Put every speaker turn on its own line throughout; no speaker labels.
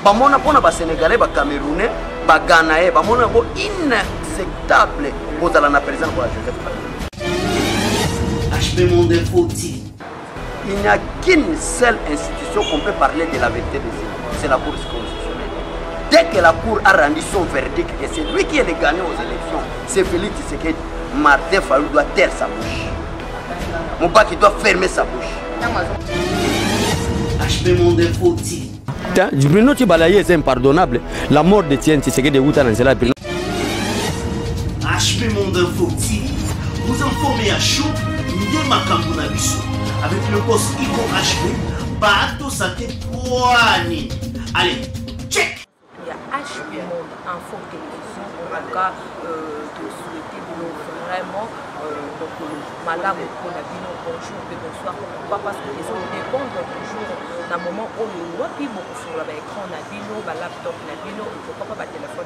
bamona pona ba Sénégalais ba Camerounais ba Ghanais bamona bo inacceptable kozala na président pour Joseph Kabila.
HP Monde Info.
Il n'y a qu'une seule institution qu'on peut parler de la vérité des îles, c'est la Cour constitutionnelle. Dès que la Cour a rendu son verdict que c'est lui qui est le gagnant aux élections, c'est Félix Tshisekedi, Martin Fayulu doit taire sa bouche. Moubaki doit fermer sa bouche.
HP Monde Info.
Bruno Tibalaye c'est impardonnable. La mort de Tien Tshisekedi de Wouta Nansela.
HP Monde Info. Vous informez à chaud, avec le boss Ico HP, Bato Santé Poani. Allez, check!
Il y a HP Monde Info Télévision, en tout cas, de souhaiter vraiment malade pour la vie, bonjour et bonsoir. Pourquoi? Parce que les autres dépendent toujours d'un moment où le roi puis beaucoup sur l'écran, on a bino, la laptop, on a bino, pourquoi pas le téléphone,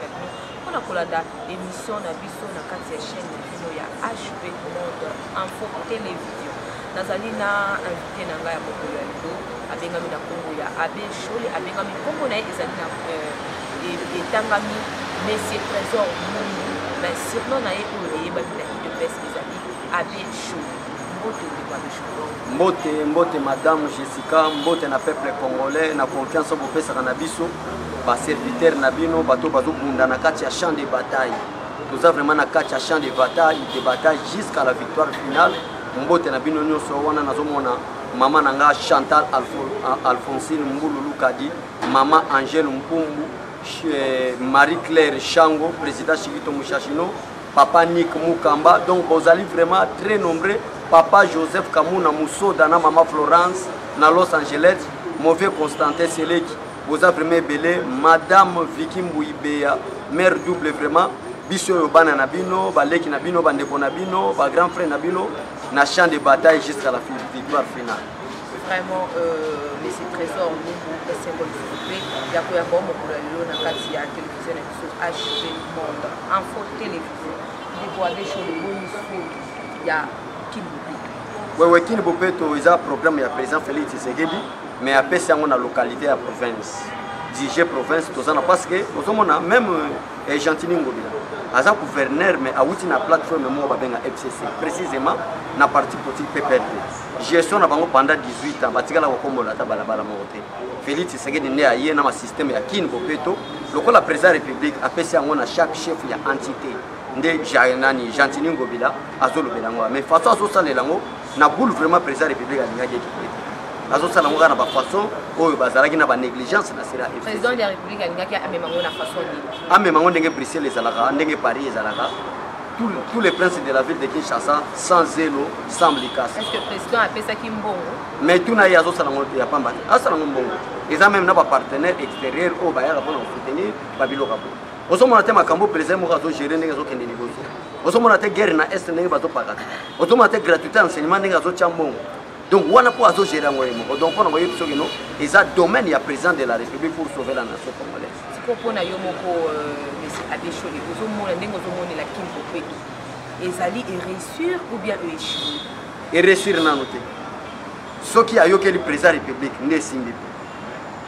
on a la émission, on a biso, on a quatre chaînes, il y a HP Monde Info Télévision. Nazali na invité na ngai ya mokolo ya lelo abengami na Kongo ya Abe Shole abengami Kongo na ezali na etangami Monsieur Trésor Mungu mais surnom na ye oyo eyebami na IDPS ezali Abe Shole.
Mbote madame Jessica, mbote na peuple congolais na confiance au bopesaka na biso ba serviteur na bino bato bazobunda na kati ya champ de bataille. Nous avons vraiment na kati ya champ de bataille jusqu'à la victoire finale. Mbote na bino nyonso wana nazomona mama nanga Chantal Alphonsine Mbululu Kadi, mama Angèle Mpumbu, Marie-Claire Chango, président Chigito Mouchachino, papa Nick Mukamba, donc vous allez vraiment très nombreux, papa Joseph Kamuna Mousso, Dana mama Florence, na Los Angeles, mauvais Constantin Seleki, vous avez vraiment belé, madame Vicky Mbouibea, mère double vraiment, biso yobana nabino, baleki nabino, bandeko nabino, ba grand frère nabino, na champ de bataille jusqu'à la victoire finale.
Vraiment, mais c'est trésor, nous, c'est symbole de il y a quoi bon pour le na kati ya télévision na HP Monde Info Télévision. Il doit aller sur le bon il y a Kinbope.
Oui, Kinbope, il y a un programme, il y a président Félix Tshisekedi, mais après c'est dans la localité à province. Dirigé province, parce que même Gentini Ngobila, as un gouverneur, mais à la plateforme de FCC, précisément dans la partie politique PPRD. Gestion pendant 18 ans, Félix Tshisekedi né à dans le système de Kinbopeto, le président de la République a passé à chaque chef de l'entité. Gentini Ngobila, mais façon à ça, na boule vraiment président de la République a azo sala ngana na ba façon oyo bazalaki na ba négligence na sera
président de la République alingaki amemango na façon ni
amemango ndenge Bruxelles ezalaka ndenge Paris ezalaka tous les princes de la ville de Kinshasa sans zélo sans likas.
Est-ce que le président a pesa ki mbongo
mais tout na yazo sala ngoto ya pamba asala mbongo eza même na ba partenaire extérieur o ba ya pona soutenir ba biloko bo osomona te makambo président mo azo gérer ndenge azo kende liboso osomona te guerre na est ndenge bazo pakata osomona te gratuité enseignement ndenge azo chambongo. Donc, on a pas à gérer un moyen. Donc, on a envoyé tout et ça domaine, il y a président de la République pour sauver la nation congolaise.
Si on a yomoko Abe Shole, vous avez dit que la Kinbope, ezali réussir ou bien échouer?
Et réussir na noté. Ce qui a eu le président de la République, n'est simbi.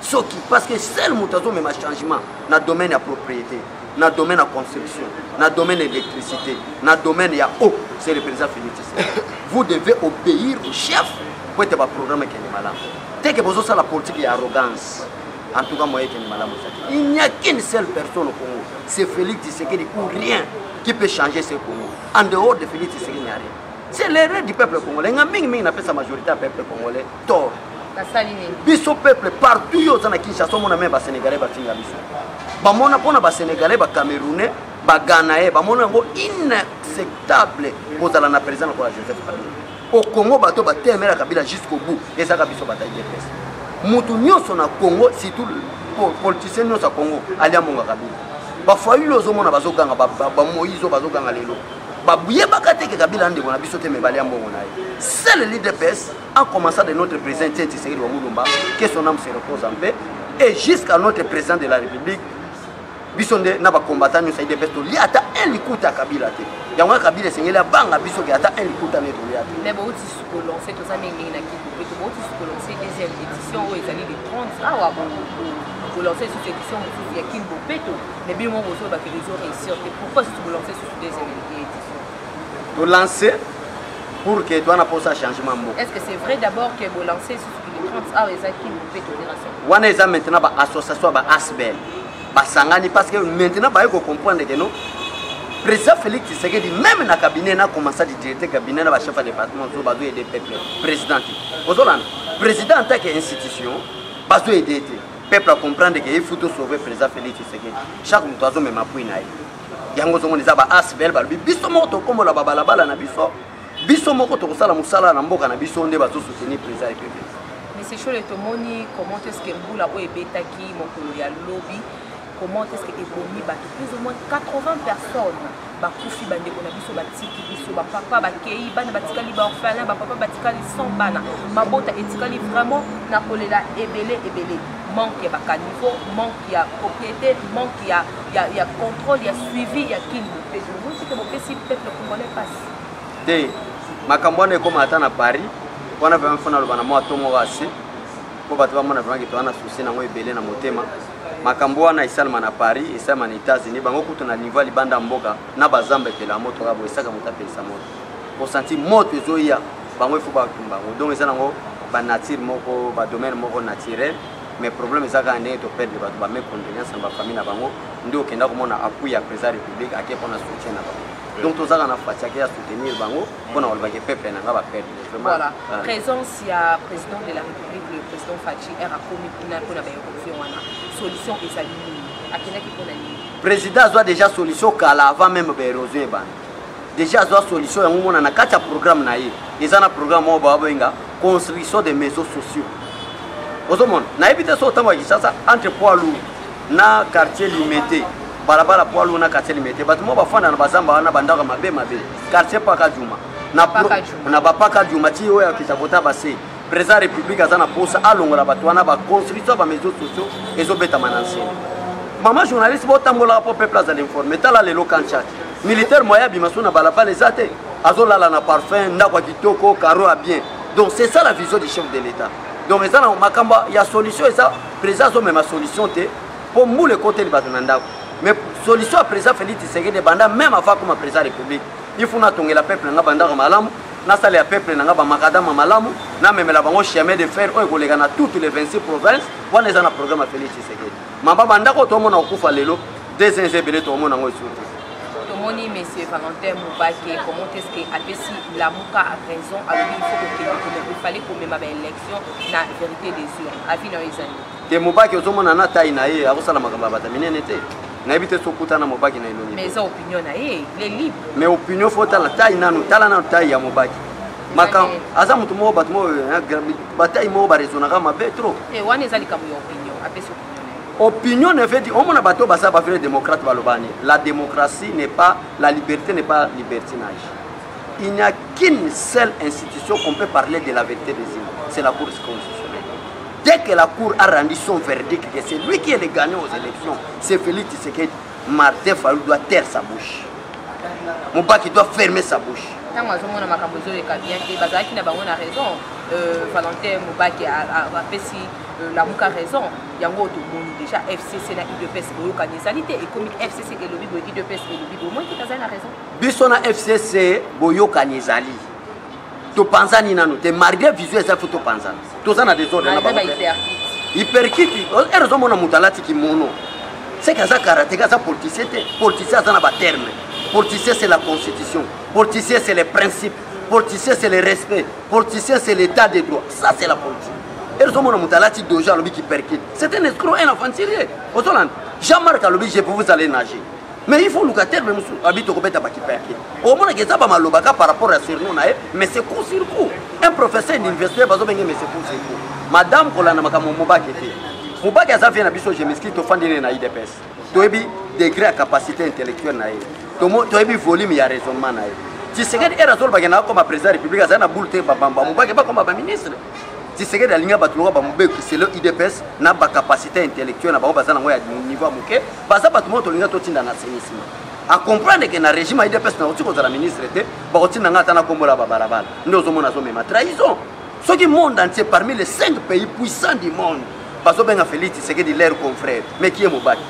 Ce qui parce que seul moutazo même changement dans le domaine de la propriété, dans le domaine de la construction, dans le domaine de l'électricité, dans le domaine de l'eau, c'est le président Félix Tshisekedi. Vous devez obéir au chef pour être un programme qui est malade. Dès que vous avez la politique d'arrogance, en tout cas, moi, il n'y a qu'une seule personne au Congo, c'est Félix Tshisekedi ou rien qui peut changer ce Congo. En dehors de Félix Tshisekedi, il n'y a rien. C'est l'erreur du peuple congolais. Il y a sa majorité du peuple congolais. Tort. Biso peuple partout, il y a Kinshasa, on a même des Sénégalais, des Sénégalais, des Camerounais, des Ghanais, des inacceptable pour la présidence de Joseph Kabila. Au Congo, bato batemera Kabila jusqu'au bout. Et ça, Kabila va batailler des Moutou nyonso na Congo, surtout les politiciens nyonso na Congo, alia monga Kabila. Ba fayu lozo mona bazokanga ba Moïse bazokanga lelo. Ba buye bakate ke Kabila ndeko na biso te me balia mongo na ye. C'est le l'IDPS en commençant de notre président Tshisekedi wa Mulumba, que son âme se repose en paix, et jusqu'à notre président de la République. Bisonde na ba combattant nous saïde besto li ata un likuta Kabila te yango Kabila sengela banga biso ki ata un likuta ne to liate
mais ba uti suko lancer to za mingi na kitu to ba uti suko lancer deuxième édition où ezali les 30 awa vous lancez sur cette édition, il y a qui vous pète, mais bien moi vous avez les autres réussir. Pourquoi si vous lancez sur cette deuxième édition?
Vous lancez pour que toi n'as pas ça changement.
Est-ce que c'est vrai d'abord que vous lancez sur les 30 ans et ça qui vous pète opération?
On est maintenant ba association ba ASBEL. Ba sangani parce que maintenant ba ko comprendre que non. Président Félix Tshisekedi même na cabinet na commencé à directer cabinet na ba chef de département zo ba aider peuple président. Ozolan président en tant qu'institution ba zo aider peuple à comprendre que il faut sauver président Félix Tshisekedi. Chaque moto même appui na yango zo moniza ba ASBEL ba biso moto comme la bala na biso. Biso moko to sala musala na mboka na biso nde ba zo soutenir président Félix.
Mais c'est chaud le tomoni comment est-ce que vous la ebeta qui mokolo ya lobby. Comment est-ce que Ebomi bat plus ou moins 80 personnes bakufi bande ko na biso batiki biso ba papa ba kei bana batikali ba orphelin ba papa batikali sans bana mabota etikali vraiment na kolela ebele manque ya ba caniveau manque ya propriété manque ya contrôle ya suivi ya kingo pe vous c'est que mon petit peuple congolais passe
te makambo na ko mata na Paris wana ba mfona lo bana mo atomo wasi ko batwa mona vraiment que to ana souci na ngo ebele na motema makambo wana isalma na Paris isalma na États-Unis bango kutu na niveau libanda mboka na bazamba pela moto ka boisaka mutapelisa moto pour sentir moto ezoya bango ifu ba kumba donc ezana ngo ba nature moko ba domaine moko naturel mais problème ezaka ndenge to perdre ba ba me condoléances na ba famille na bango ndio kenda komona appui ya président république akepo na soutien na bango donc tozaka na fatia ya soutenir bango pona walba ke peuple na ba perdre
voilà présence ya président de la république le président Fachi era komi kuna pona ba yo wana solution et salut akena ki pona ni
président a déjà solution kala avant même ba érosion ban déjà a solution ya ngomona na kati ya programme na ye ezana programme mo ba benga construction des maisons sociaux ozomona na ebite so tamba kisasa entre poids lourd na quartier limité balabala poids lourd na quartier limité batimo bafanda na bazamba wana bandaka mabe quartier paka juma na bapaka juma ti oya kitabota base président république azana posa alongola batwana ba construction ba maisons sociaux ezobeta mananse mama journaliste botambola po peuple azali informé tala lelo kancha militaire moya bimaso na balabala ezate azolala na parfum ndakwa kitoko caro a bien donc c'est ça la vision du chef de l'état donc ezana makamba ya solution eza président zo même solution te pour mou le côté de batonanda mais solution à président Félix Tshisekedi banda même avant comme président république il faut na tongela peuple nga banda malamu na sala ya peuple nga ba makadama malamu na memela bango chemin de fer oyo kolega na toutes les 26 provinces wana eza na programme ya Félix Tshisekedi mamba banda ko to mona okufa lelo des inzebele to mona ngo surtout
tomoni monsieur Valentin Mubake comment est-ce que apesi la muka a raison alors il faut que il fallait qu'on mette ma élection na vérité des urnes avis na ezali
te Mubake ozomona na taille na ye akosala makamba batamine nete na ebite sokuta na Mubake na eloni
mais ça opinion na ye il est libre
mais opinion faut tala taille nanu tala na taille ya Mubake makam aza mutu mo batmo bataille mo ba raisonnera mabe trop
et wana ezali kamu ya opinion apesi
opinion ne veut dire on a bateau basa ba faire démocrate balobani la démocratie n'est pas la liberté n'est pas libertinage il n'y a qu'une seule institution qu'on peut parler de la vérité des îles c'est la Cour constitutionnelle dès que la Cour a rendu son verdict que c'est lui qui est le gagnant aux élections c'est Félix Tshisekedi Martin Fayulu doit taire sa bouche Mubaki doit fermer sa bouche
tant azomona makambo ezoleka bien te bazalaki na bango na raison Valentin Mubaki apesi la muka raison yango tomoni déjà FCC na IDPS boyokani ezali te ekomi FCC elobi boye IDPS elobi boye moi kitazali na raison
biso na FCC boyokani ezali topanzani nanu te mardia visuel eza fo topanzana toza na désordre na bango hyperkiti erozomona mutu alati kimono seke aza karateka aza politicien te politicien aza na baterme politicien c'est la constitution politicien c'est les principes politicien c'est le respect politicien c'est l'état de droit ça c'est la politique erozomona mutu alati doja alobi kiperkiti c'est un escroc un aventurier ozolanda Jean-Marc alobi je peux vous aller nager mais il faut locataire même habite au bête à Bakiperki. Au moins que ça va malobaka par rapport à ce nom mais c'est coup sur coup. Un professeur d'université va mais c'est coup sur coup. Madame Kolana Makamo Mubaki était. Mubaki a fait un abisso je m'excuse au fond de na IDPS. Toebi degré à capacité intellectuelle naïe. Toebi volume ya raisonnement naïe. Tu sais que era sol bagana comme président république azana boulte babamba Mubaki pas comme ministre. Tu sais que la ligne batulwa ba Mubaki c'est le IDPS na ba capacité intellectuelle na ba bazana ngoya niveau muke. Baza batumo to linga to tinda na sénisme. À comprendre que na régime IDPS na otiko za ministre te ba otinda ngata na kombola ba barabara. Ndio zo mona zo mema trahison. Ce qui monde entier parmi les 5 pays puissants du monde. bazo benga Félix Tshisekedi l'air confrère mais qui est Mobaki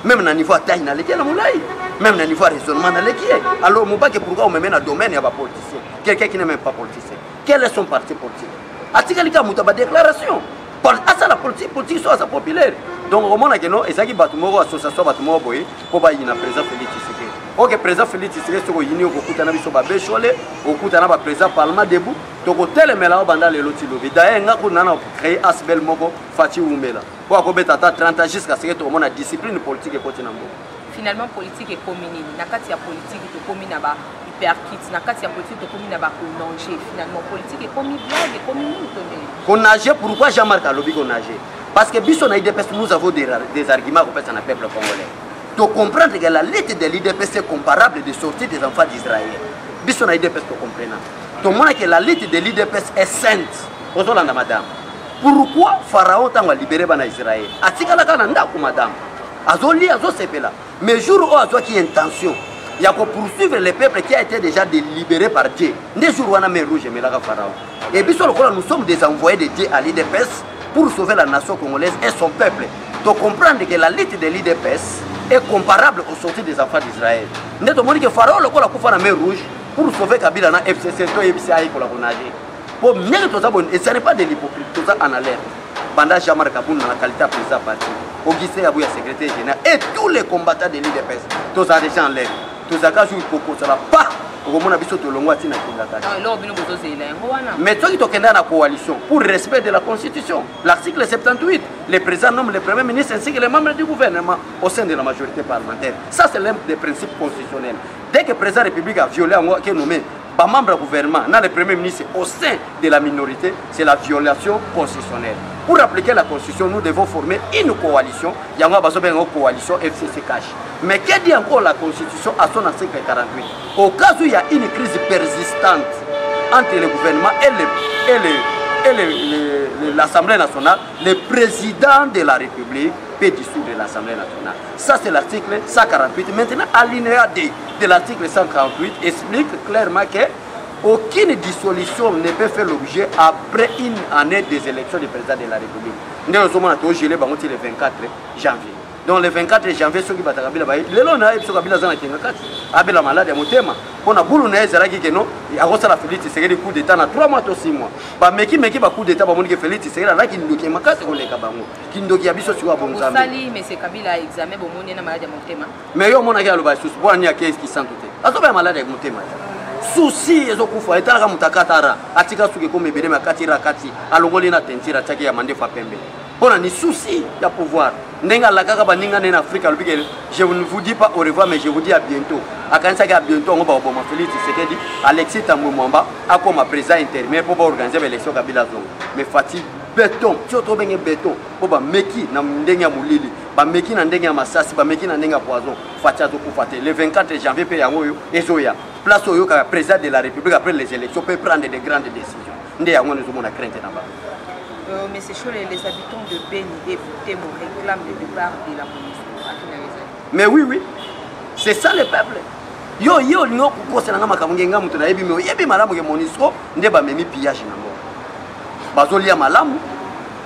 même na niveau taille na leki na moulay même na niveau raisonnement na leki alors Mobaki pourquoi on me met dans domaine ya ba politicien quelqu'un qui n'est même pas politicien quel est son parti politique atika muta ba déclaration asa la politique soit sa populaire donc au moment que non ezaki batu moko association batu moko boye ko ba yina président Félix Tshisekedi OK président Félix Tshisekedi ko yini ko kutana biso ba bechole ko kutana ba président parlement debout to ko telemela banda lelo tilobi d'ailleurs nga ko nana créer asbel moko Fati Umela ko ko beta 30 ans jusqu'à ce que tout le monde a discipline politique ko tinambo
finalement politique est commune na kati ya politique to commune na ba hyperkit na kati ya politique to commune na ba konager finalement politique est commune blague est commune
konager pourquoi Jean-Marc Alobi konager parce que biso na IDPS nous avons des arguments pour le peuple congolais de comprendre que la lutte de l'IDPS est comparable de sortir des enfants d'Israël biso na IDPS to comprendre tout le monde que la lutte de l'IDPS est sainte ozolanda madame pourquoi Pharaon t'a libéré bana Israël atikala kana ndako madame azoli azosepela mais jour où azo qui intention il y a pour poursuivre le peuple qui a été déjà libéré par Dieu des jours où on a mis rouge mais là Pharaon et puis sur le coup nous sommes des envoyés de Dieu à l'IDPS pour sauver la nation congolaise et son peuple de comprendre que la lutte de l'IDPS est comparable aux sorties des enfants d'Israël nous avons dit que Pharaon le coup la coupe en mer rouge pour sauver Kabila na FCC to FCI pour la konager pour mieux tout ça bon et ce n'est pas de l'hypocrisie tout ça en alerte pendant Jean-Marc Kaboun dans la qualité de président parti Augustin Abouya secrétaire général et tous les combattants de l'IDPS tout ça déjà en l'air tout ça quand je vous ça va pas au moment biso to longwa tina kinga mais toi qui to kenda na coalition pour respect de la constitution l'article 78 le président nomme le premier ministre ainsi que les membres du gouvernement au sein de la majorité parlementaire ça c'est l'un des principes constitutionnels dès que le président de la République a violé en qui est nommé par membre du gouvernement, dans le premier ministre au sein de la minorité, c'est la violation constitutionnelle. Pour appliquer la constitution, nous devons former une coalition. Il y a une coalition FCC Cash. Mais qu'est-ce dit encore la constitution à son article 48? Au cas où il y a une crise persistante entre le gouvernement et l'Assemblée nationale, le président de la République peut dissoudre l'Assemblée nationale. Ça, c'est l'article 148. Maintenant, alinéa D de l'article 148 explique clairement qu'aucune dissolution ne peut faire l'objet après une année des élections du président de la République. Nous sommes le 24 janvier. Donc le 24 janvier, ceux qui battent Kabila, les gens qui ont Kabila Kabila malade à Motema. On a boulot na ezala ki keno, a reçu la Félix Tshisekedi coup d'état na 3 mois ou 6 mois. Ba meki ba coup d'état ba monique Félix Tshisekedi la ki ndoki makasi ko leka bango. Ki ndoki ya biso siwa bon Nzambe.
Sali mais c'est Kabila examen bo moni na malade à Motema.
Mais yo mona ki aloba susu bo ani akesi ki santé. Azoba malade à Motema. Souci ezokufa etaka mutakatara atika suke ko mebele makati rakati alongoli na tentira taki ya mandefa pembe. Bona ni souci ya pouvoir. Nenga la kaka baninga en Afrique je ne vous dis pas au revoir mais je vous dis à bientôt. Akanisa à bientôt on va au Félix Tshisekedi Alexis Tambwe Mwamba comme président intérimaire pour organiser l'élection Kabila Zongo. Mais Fati béton, tu as bien béton pour ba meki na ndenga mulili, ba meki na ndenga masasi, ba meki na ndenga poison. Fati a tout fait. Le 24 janvier pe yango yo ezoya. Place oyo ka président de la République après les élections peut prendre de grandes décisions. Ndé yango nous avons crainte na ba.
Mais c'est chaud, les habitants de Beni et Butembo réclament le départ de la police.
Mais oui, c'est ça le peuple. Yo, nous avons makamwenga mutu na yebi me yebi malamu ke Monisco nde ba memi pillage na mo. Bazolia malamu,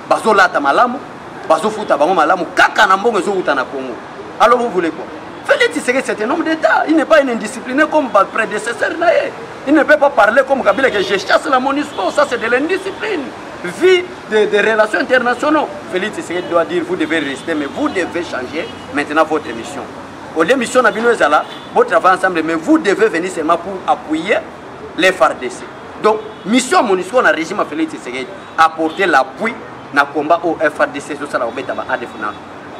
bazolata malamu, bazofuta bango malamu kaka na mbongo ezokuta na Congo. Alors vous voulez quoi? Félix Tshisekedi c'est un homme d'État, il n'est pas un indiscipliné comme prédécesseur na ye. Il ne peut pas parler comme Kabila que je chasse la Monisco, ça c'est de l'indiscipline. Vie des relations internationales. Félix Tshisekedi doit dire vous devez rester, mais vous devez changer maintenant votre mission. Au lieu mission Nabino Ezala, vous travaillez ensemble, mais vous devez venir seulement pour appuyer les FARDC. Donc, mission Monisco dans le régime Félix Tshisekedi apporter l'appui dans le combat au FARDC sur la Obetaba ADFNA.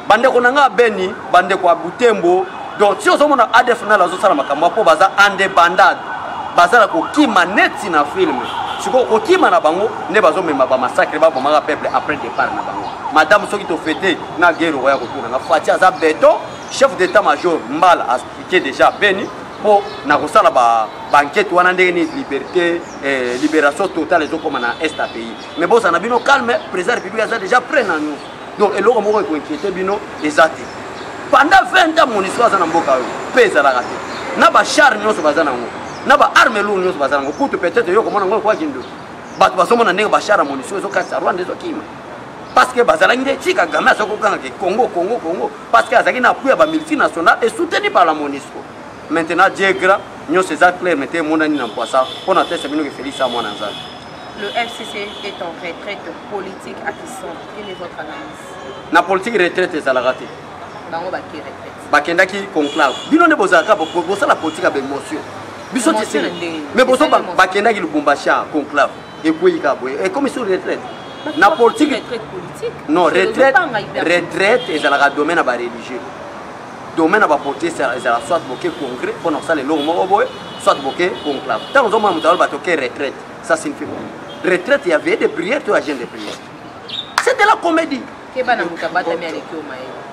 Bande konanga Beni, bande kwa Butembo. Donc, si on a ADFNA la zosala makambo pour baza ande bandade, baza ko kima neti na film. Si on a un massacre, on a un peuple après le départ. Madame, ce qui te fait na guerre, on a fait un béton, chef d'état-major, mal qui est déjà béni, pour la banquette, on a une liberté, libération totale, les autres comme dans l'Est pays. Mais bon, ça a bien calme, le président de la République a déjà pris dans nous. Donc, il y a un inquiété, exact. Pendant 20 ans, mon histoire, c'est un boka, pèse à la raté. N'a pas char, nous sommes dans naba arme lu nyos bazango kutu peut-être yo komona ngoko kwa kindo bat basomo na ndenge bashara Monisco zo kasa Rwanda zo kima parce que bazalangi tika gamé soko kanga ke Congo parce que azaki na appui ba multinationale et soutenu par la MONUSCO. Maintenant Dieu grand nous ces clair mettez mon ani na poisa on a testé bino que Félix a mon anza.
Le FCC est en retraite politique à Kisson. Quelle est votre analyse?
Na politique retraite ezalaka te.
Bango ba ki retraite.
Bakendaki conclave. Bino ne bozaka pour ça la politique avec émotion. Biso tisi. Mais bozo bakendaki Lubumbashi conclave et kuika boye. Et comme sur retraite. Na politique
retraite politique.
Non, retraite ezalaka domaine à ba religieux. Domaine à ba porter ça soit boké congrès pour ça les longs moko boye, soit boké conclave. Tant on m'a mutalo ba toké retraite. Ça signifie quoi? Retraite, il y avait des prières, tu as agent de prières. C'était la comédie.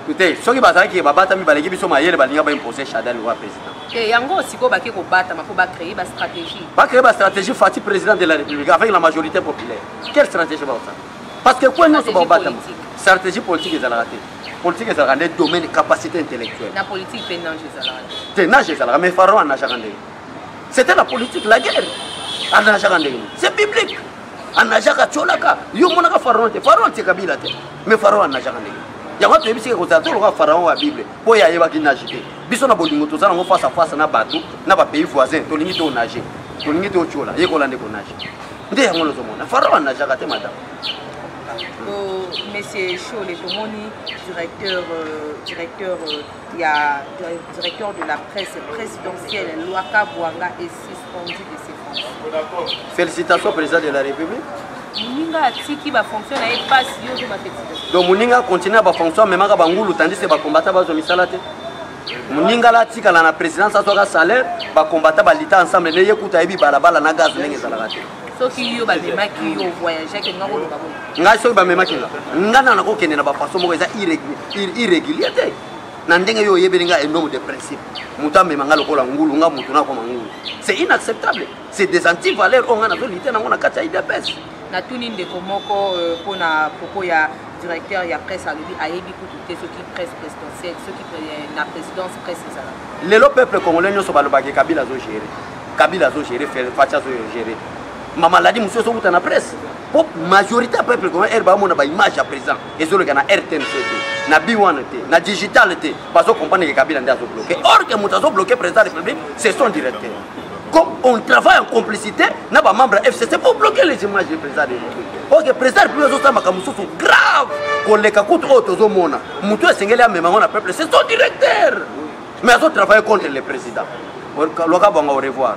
Écoutez, ceux qui battent qui battent mi balegi biso mayele balinga ba imposer Chadal le président.
Et yango siko ba ke ko battre ma ko ba créer ba stratégie.
Pas créer ba stratégie Fati président de la République avec la majorité populaire. Quelle stratégie va ça? Parce que quoi nous sommes battre stratégie politique est la raté. Politique est dans le domaine de capacité intellectuelle.
La politique pénage est la raté.
Pénage est la mais Pharaon en a jamais. C'était la politique la guerre. C'est biblique. Anajaka Tcholaka, Yomonaka Pharaon, Pharaon c'est Kabila, mais Pharaon Anajaka. Il y a un peu de choses qui sont Pharaon à la Bible. Pour y aller, il y a Bisona Bolimo, tout ça, on face à face, on a bateau, on a pas pays voisin, on limite au nager, on limite au Tchola, il y a qu'on a des nager. D'ailleurs, on a Pharaon Anajaka, madame.
Monsieur Chaud, les Tomoni, directeur de la presse présidentielle, Loaka Bouanga est suspendu de ses fonctions.
Félicitations au président de la République.
Mouninga Tiki va fonctionner et passe yo ma félicitations.
Donc Mouninga continue à fonctionner même à Bangoulou tandis que va combattre bazo misalate. Mouninga la tika la présidence a son salaire, va combattre ba lita ensemble ne yekuta ebi balabala na gaz ndenge zalakate.
Soki yo ba memaki yo voyager que ngako ba bo.
Ngai soki ba memaki la. Ngana na ko kende na ba façon moko eza irrégulier te. Na ndenge yo yebelinga un homme de principe. Muta memanga lokola ngulu nga mutu na ko mangulu. C'est inacceptable. C'est des anti-valeurs on a na lité na ngona kata IDPS.
Na tuni ndeko moko pona poko ya directeur ya presse a lui ayebi kututé ceux qui presse présidentielle ceux qui na présidence presse ça.
Le peuple congolais nyoso balobaki Kabila zo gérer. Kabila zo gérer faire facha zo gérer. Ma maladie monsieur so na presse. Pour majorité peuple congolais erba mona ba image à présent et zo le na RTNC na B1 na digital parce qu'on comprend que Kabila ndazo bloqué. Or que mutazo bloqué président de la République c'est son directeur. Comme on travaille en complicité, n'a pas membre FCC pour bloquer les images du président de la République. Ok, le président de la République est grave. Qu'on les cacoute autres au monde. Moutou est singulier à même peuple, c'est son directeur. Mais ils ont travaillé contre le président. Au revoir.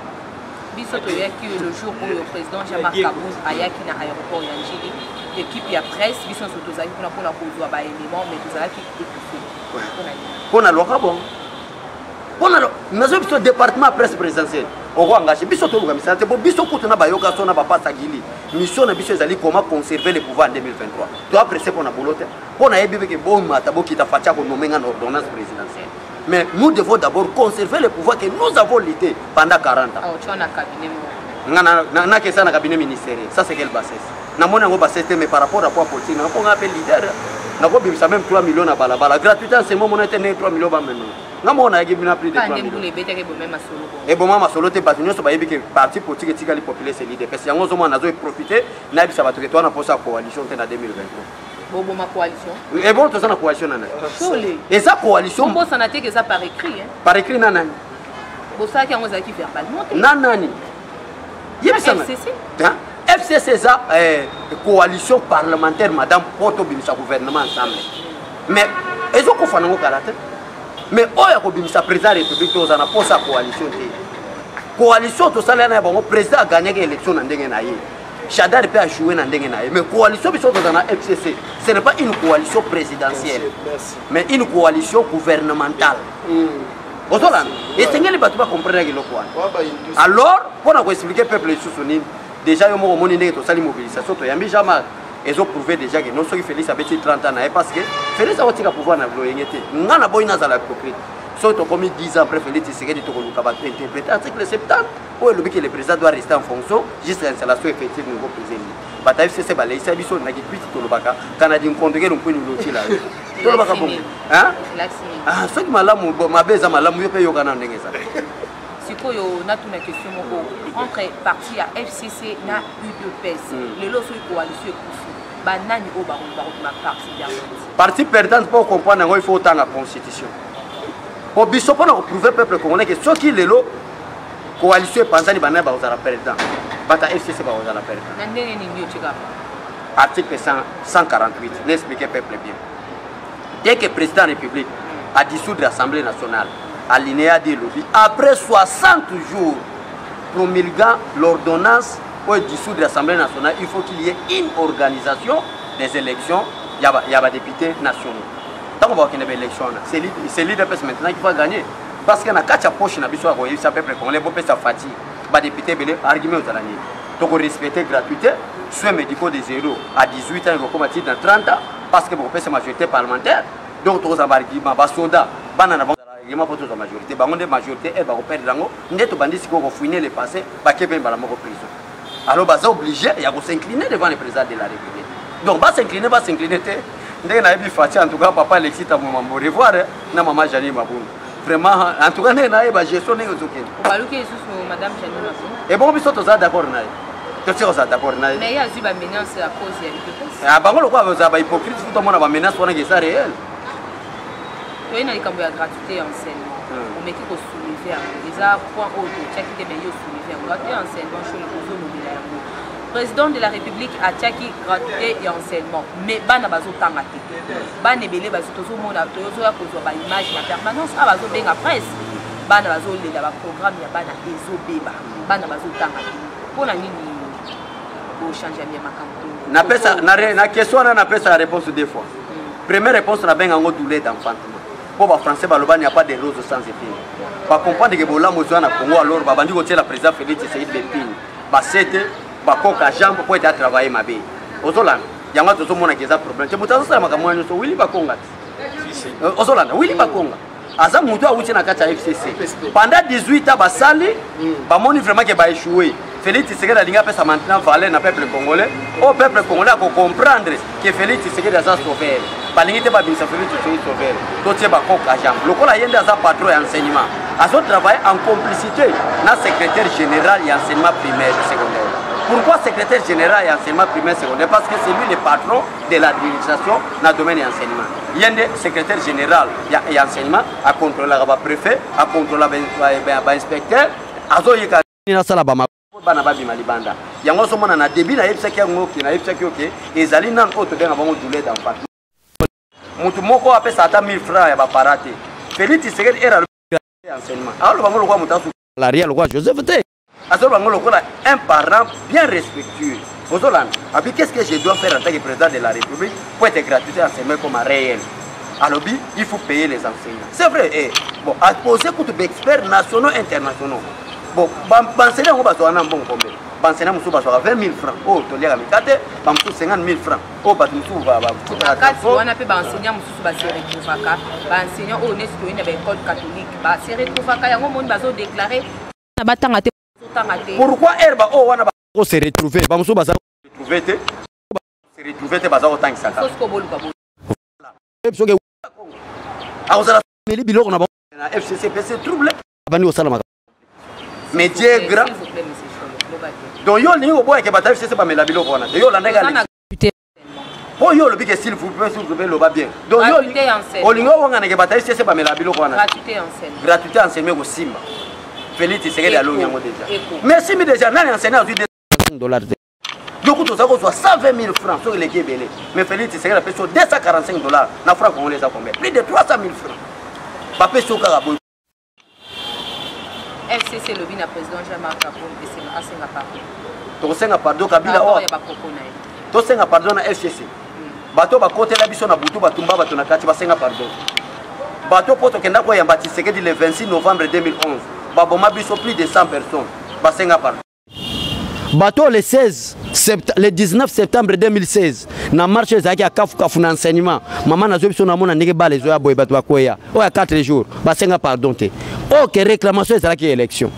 Bisoto yaki le jour où le président Jean-Marc Kabouz ayaki na aéroport Yanjili, l'équipe ya presse, biso soto zaki pour la kozwa ba élément mais tout ça qui étouffé.
Pour la loi bon. Pour le département presse présidentielle. On va engager biso to luka misante bo biso kutuna bayoka sona ba pasa gili. Mission na biso ezali comment conserver le pouvoir en 2023. Tu as pressé pour na bolote. Pour na yebi ke bon mata bo kita facha ko nomenga na ordonnance présidentielle. Mais nous devons d'abord conserver le pouvoir que nous avons lutté pendant 40 ans.
Oh, tu as un cabinet.
Na que ça na cabinet ministériel. Ça c'est quelle bassesse. Na mona ngo bassesse mais par rapport à quoi politique na ko ngapel leader. Na ko bimisa même 3 millions na balabala. Gratuité en ce moment on était 3 millions ba maintenant. Na mona yaki bina plus de 3 millions. Et bon maman solo te batunyo so ba yebi ke parti politique etika li populaire c'est leader. Parce que yango zo mona zo profiter na bisa batu ke to na posa coalition te na 2023.
Bobo ma coalition.
Et bon, tu as une coalition nana.
Et
ça coalition.
Bon, ça n'a été que ça par écrit.
Par écrit nana.
Bon, ça qui a osé qui verbalement.
Nanani.
FCC.
FCC ça coalition parlementaire madame Poto bimisa gouvernement ensemble. Mais ils ont fait un caractère. Mais oya ko bimisa président de la République to zana posa coalition te. Coalition to ça là na bon président a gagné l'élection na ndenge na ye. Chadar peut jouer dans ndenge na ye. Mais coalition biso to zana FCC, ce n'est pas une coalition présidentielle.
Merci.
Mais une coalition gouvernementale. Et c'est que les bateaux comprennent que le alors, pour nous expliquer peuple sous déjà il y a un une mobilisation. Ils ont prouvé déjà que non seulement Félix a 30 ans parce que Félix a aussi le pouvoir dans le l'ONG. Nous avons une hypocrite. Surtout comme 10 ans après Félix Tshisekedi to interpréter l'article 70 où il dit que le président doit rester en fonction jusqu'à l'installation effective du nouveau président. Bataille c'est balai ça biso na ki tweet to lobaka Canadien contrôler on peut nous lotir là. To lobaka bon. Hein? Ah, ce qui malamu mabeza malamu yo pe yo kana ndenge ça.
Sikoyo na tuna question moko entre parti à FCC na UDPS. Le loso coalition ekufi. banani o ba parti perdante.
Parti perdante pour comprendre il faut autant la constitution. Pour biso pour prouver peuple congolais que ceux qui lelo coalition panzani banana ba ozala perdant. Bata FCC ba ozala perdant.
Nandenge ni ndio chika.
Article 148, n'expliquez peuple bien. Dès que le président de la République a dissous l'Assemblée nationale, alinéa des lobbies, après 60 jours, promulguant l'ordonnance pour dissoudre l'Assemblée nationale, il faut qu'il y ait une organisation des élections, il y a des députés nationaux. Tant qu'on va qu'il y ait une élection, c'est l'idée maintenant qui va gagner. Parce qu'il y a une poche, il y a un peuple congolais, il y a fatigue. Les députés, argument aux alliés. Donc, respecter la gratuité, soins médicaux de 0 à 18 ans, ils vont dans 30 ans, parce que vous avez une majorité parlementaire. Donc, tous les arguments, les soldats, les arguments pour toute la majorité. Les majorité, elles vont perdre l'angle. Nous avons dit qu'ils vont fouiner le passé, ils vont perdre la prison. Alors, ils sont obligés de s'incliner devant le président de la République. Donc, ils vont s'incliner. En tout cas, papa Alexis, tu vas revoir, maman Janine Maboun. Vraiment, en tout cas, nous avons gestion de
Madame Janine Maboun.
Et bon, nous sommes d'accord. Mais il y
a eu une menace à cause de l'hypocrisie.
Ah, bah, on va hypocrite, tout le monde a une menace, on a que ça réel.
Il y a une gratuité enseignement. On met qui peut soulever. Les points hauts, chaque qui est meilleur soulever. On doit faire enseignement sur le président de la République a tchaki gratuité et enseignement. Mais bana bazo tangate. Bana belé bazo tozo mona tozo ya kozwa ba image na permanence. Ah bazo benga presse. Bana bazo le ba programme ya bana ezo beba. Bana bazo tangate. Pour la nini changer bien ma campagne.
Na question na pesa la réponse deux fois. Première réponse na benga ngo douleur d'enfantement. Pour les Français baloba il n'y a pas de roses sans épines. Ba comprendre que bola mozo na Congo alors ba bandi ko tiela président Félix Tshisekedi d'épines. Ba sete ba koka jambe pour être travailler ma bé. Ozolanda yanga tozo mona keza problème. Tu mutazo sala makamwa nyo so Willy Bakonga. Ozolanda Willy Bakonga. Aza mutu a uti na kata FCC. Pendant 18 ans basali ba moni vraiment que ba échoué. Félix Tshisekedi a linga pesa maintenant valeur na peuple congolais. Au peuple congolais ko comprendre que Félix Tshisekedi a sauvé. Balingi te ba binsa Félix Tshisekedi sauvé. Doté ba koka jambe. Lokola yende aza patron et enseignement. Azo travailler en complicité na secrétaire général et enseignement primaire et secondaire. Pourquoi secrétaire général et enseignement primaire et secondaire? Parce que c'est lui le patron de l'administration dans le domaine de l'enseignement. Il y a un secrétaire général et enseignement à contrôler le préfet, à contrôler l'inspecteur. Azo yeka na sala ba bana babi malibanda. Yango so mona na début na yebsaki yango ki na yebsaki OK. Ezali nan ko to benga bango douleur d'enfant. Mutu moko apesa ata 1000 francs ya ba parate. Félix Tshisekedi era enseignement. Alors bango lokwa mutasu la ria lokwa Joseph T. Azo bango lokwa un parent bien respectueux. Ozolan, abi qu'est-ce que je dois faire en tant que président de la République pour être gratuité enseignement comme un réel? Alors il faut payer les enseignants. C'est vrai. Bon, à poser pour d'experts nationaux internationaux. Bon, l'enseignant on va se un bon combien. L'enseignant on va 20 000 francs. Oh, tu as mis 50 000 francs. Oh, bah tu vas.
On a fait l'enseignant on va se retrouver. L'enseignant on est sur une école catholique. Bah se retrouver. Il y a un monde va se déclarer.
Pourquoi herba oh on va se retrouver. Bah on va se retrouver. Se retrouver bah ça autant que ça. Alors ça la biloko na FCC c'est troublé. Bani au salama. Mais Dieu grand. Donc yo ni au boy que bataille c'est pas mais la biloko na. Yo la ndega. Oh yo le big s'il vous plaît s'il vous plaît le va bien. Donc yo olingo wanga na que bataille c'est pas mais la biloko na. Gratuité enseignement au Simba. Félix Tshisekedi à l'onyango déjà. Merci mais déjà nani enseigner à $200. Donc tout ça soit 120 000 francs sur les Kébélé. Mais Félix Tshisekedi a payé $245 na francs congolais à combien? Plus de 300 000 francs. Papé sur Carabou.
FCC le bin à président Jean-Marc Kabon et c'est à Singapour.
Donc Singapour Kabila oh. Donc Singapour na FCC. Bato ba côté la biso na butu batumba bato na kati ba Singapour. Bato poto kenda ko yamba Tshisekedi le 26 novembre 2011. Baboma biso plus de 100 personnes ba Singapour. Bato le 19 septembre 2016 na marche zaki akafu na enseignement maman na zo biso na mona ndenge bale zo ya boy bato bakoya o ya 4 jours ba senga pardon te o que réclamation ezala ki élection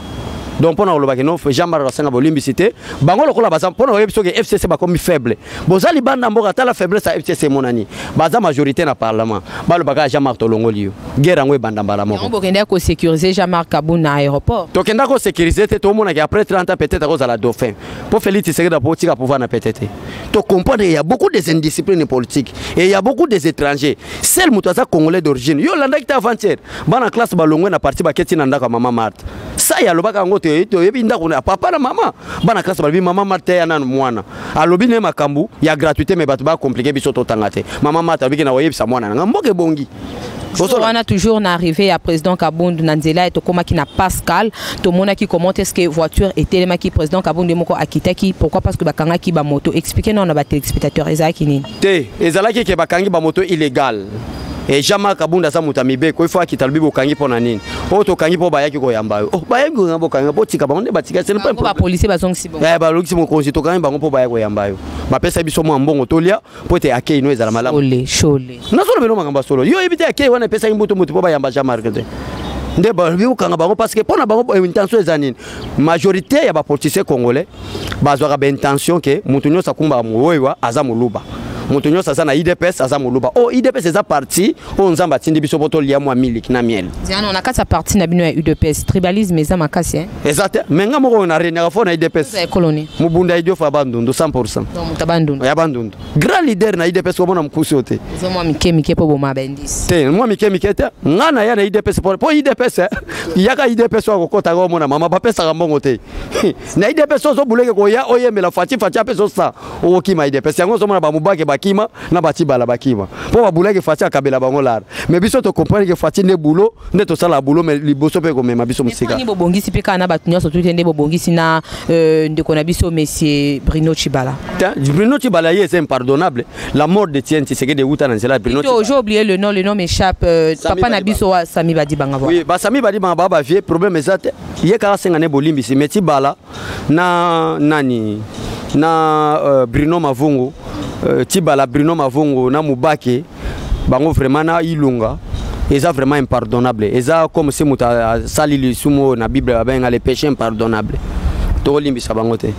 donc pour nous le non Jean-Marc Rasenga bolimbicité bango lokola baza pour nous que FCC ba comme faible bozali banda mboka ta la faiblesse à FCC monani baza majorité na parlement ba le baga Jean-Marc Tolongoli guerre ngwe banda mbala moko on
bokenda ko sécuriser Jean-Marc Kabound na aéroport to
kenda ko sécuriser te to mona que après 30 ans peut-être à la dauphin pour Félix Tshisekedi pour tika pouvoir na peut-être to comprendre il y a beaucoup des indisciplines politiques et il y a beaucoup des étrangers seul mutaza congolais d'origine yo landa kita avant-hier bana classe balongwe na parti baketi na ndaka mama Marthe ça ya lobaka ngoto to yebi ndako na papa na mama bana classe balbi mama Marthe ya nanu mwana alobi ne makambu ya gratuité mais batu ba compliqué biso to tangate mama Marthe biki na oyebi sa mwana nga mboke bongi.
On a toujours arrivé à président Kabound Nanzela et Tokoma qui n'a Pascal tout le monde qui commente est-ce que voiture et téléma qui président Kabound Moko Akita qui pourquoi parce que bakanga qui ba moto expliquez nous on a ba téléspectateur Ezaki ni
te ezalaki ke bakangi ba moto illégal et Jean-Marc Kabound asa mutamibe ko ifo akita lubi bokangi pona nini o to kangi po bayaki ko yamba o bayaki ko ngabo kanga po tika bango batika c'est pas
ba policier bazong si bon
ba longisi mo konzi to kangi bango po bayaki ko yamba yo ba pesa biso mo mbongo tolia po te akei no ezala malamu
chole
na solo beno makamba solo yo ebite akei wana pesa imbuto mutu po bayamba Jean-Marc te nde ba biu kanga bango parce que pona bango intention ezanini majorité ya ba politiciens congolais bazwa ba intention que mutu nyosa kumba moyowa aza muluba mutu nyosa aza na IDPS aza muluba o IDPS eza parti o nzamba tindi biso poto lia mwa miliki na miel
ziano on a kata parti na bino ya UDPS tribalisme eza makasi hein
exact menga moko na renia fo na IDPS
c'est colonie
mubunda idio fa bandundu 100%
donc mutabandundu
ya bandundu grand leader na IDPS ko mona mkusi ote
zo mwa mike po boma bendis
te mwa mike te ngana ya na IDPS po IDPS yaka IDPS ko kota ko mona mama ba pesa ka mbongo te na IDPS zo buleke ko ya oyemela fati peso sa o kima IDPS yango zo mona ba mubake bakima na bati bala bakima po ba buleke fati akabela bango lar mais biso to comprendre que fati ne boulot ne to sala boulot mais liboso pe ko mema biso musika
ni bobongisi pe kana batu nyoso tout ende bobongisi na ndeko na biso monsieur Bruno Chibala
Bruno Chibala est impardonnable la mort de Tien Tshisekedi de Wuta Nanzela Bruno Chibala
j'ai oublié le nom m'échappe papa na biso wa Sami Badi Banga
oui ba Sami Badi Banga ba vie problème exact ye ka 5 années bolimbisi mais Chibala na nani na Bruno Mavungu Chibala Bruno Mavungu na Mubake bango vraiment na ilunga eza vraiment impardonnable eza comme si muta sali le sumo na Bible abenga les péchés impardonnables.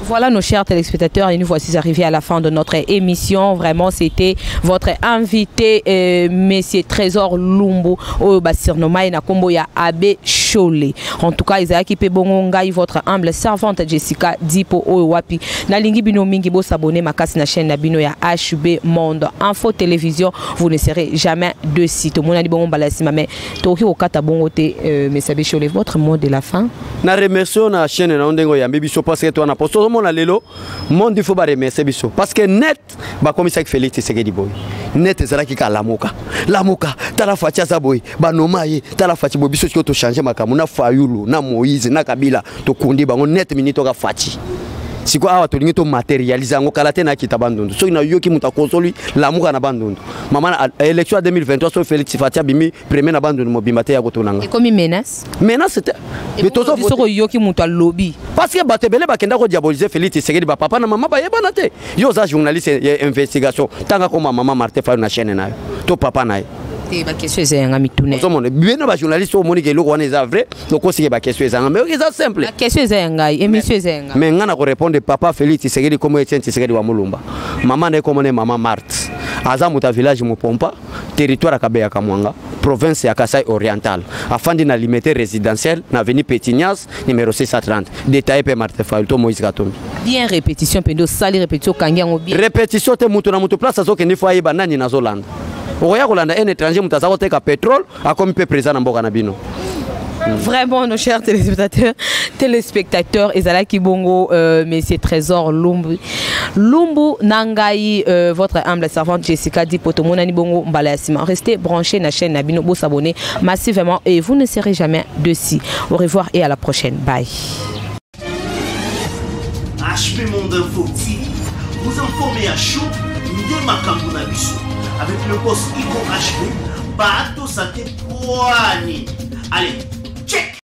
Voilà nos chers téléspectateurs et nous voici arrivés à la fin de notre émission. Vraiment c'était votre invité Monsieur Trésor Lumbu au Basirnoma et Nakombo ya Abe Chole. En tout cas Isaac Pebongonga votre humble servante Jessica Dipo o wapi na lingi bino mingi bo s'abonner makasi na chaîne na bino ya HB Monde Info Télévision, vous ne serez jamais de site. Mon ali bongo balasima mais toki okata bongo te Monsieur Abe Chole votre mot de la fin.
Na remercions na chaîne na ondengo ya parce que toi na posto mon lelo monde il faut ba remercier biso parce que net ba commissaire Félix Tshisekedi boy net ezala ki ka lamuka tala fatia za boy ba nomaye tala fatia boy biso to changer makamu na Fayulu na Moïse na Kabila to kundi bango net minito ka fati siko awa to lingi to matérialiser ngo kala te na kitabandundu so ina yoki muta konsoli lamuka na bandundu mama élection 2023 so Félix Fatia bimi premier na bandundu mobimate ya kotonanga
et comme menace
c'était mais toto
so yoki muta lobby
parce que batebele bakenda ko diaboliser Félix Tshisekedi ba papa na mama ba yebana te yo za journaliste investigation tanga ko mama Martin Fayulu na chaîne nayo to papa nayo
ba question ezanga mitune
so mon bien ba journaliste o monique eloko wana eza vrai donc aussi ba question ezanga mais eza simple
la question ezanga émission ezanga
mais ngana ko répondre papa Félix Tshisekedi comme Etienne Tshisekedi wa Mulumba mama na comme mama Marthe aza muta village Mupompa territoire Kabeya Kamwanga province ya Kasai Oriental afandi na limité résidentiel na avenue Petignas numéro 630 détaillé par Martin Fayulu to Moïse Katumbi bien
répétition pendo sali répétition kangiango bien
répétition te mutu na mutu place azoke ni fois yeba nani na Zolanda oya kolanda un étranger mutaza koteka pétrole akomi pe présent na mboka na bino.
Vraiment nos chers téléspectateurs ezala kibongo Monsieur Trésor Lumbu Nangai votre humble servante Jessica Dipo tomonani bongo mbala ya sima restez branchés na chaîne na bino bo s'abonner massivement et vous ne serez jamais dessus. Au revoir et à la prochaine. Bye.
HB Monde Info TV vous informez à chaud de makambo na biso avec le boss Iko HB bato santé poani. Allez, check.